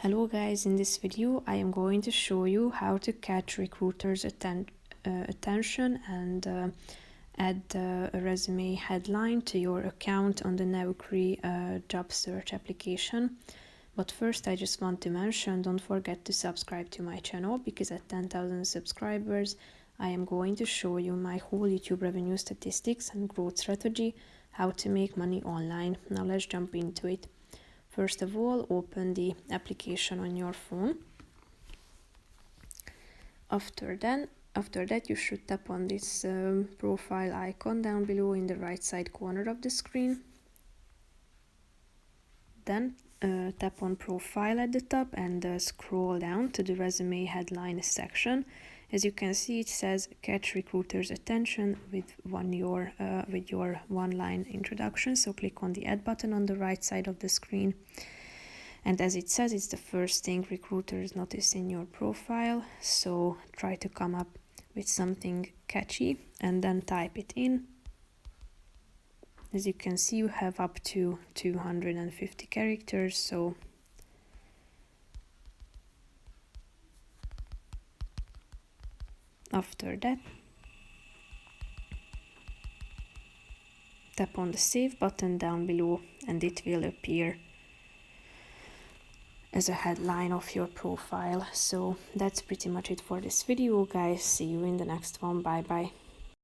Hello guys, in this video I am going to show you how to catch recruiters' attention and add a resume headline to your account on the Naukri Job Search application. But first I just want to mention, don't forget to subscribe to my channel, because at 10,000 subscribers I am going to show you my whole YouTube revenue statistics and growth strategy, how to make money online. Now let's jump into it. First of all, open the application on your phone. After that, you should tap on this profile icon down below in the right side corner of the screen. Then tap on profile at the top and scroll down to the resume headline section. As you can see, it says catch recruiters' attention with your one-line introduction. So click on the add button on the right side of the screen. And as it says, it's the first thing recruiters notice in your profile. So try to come up with something catchy and then type it in. As you can see, you have up to 250 characters. So after that, tap on the save button down below and it will appear as a headline of your profile. So that's pretty much it for this video, guys. See you in the next one. Bye bye.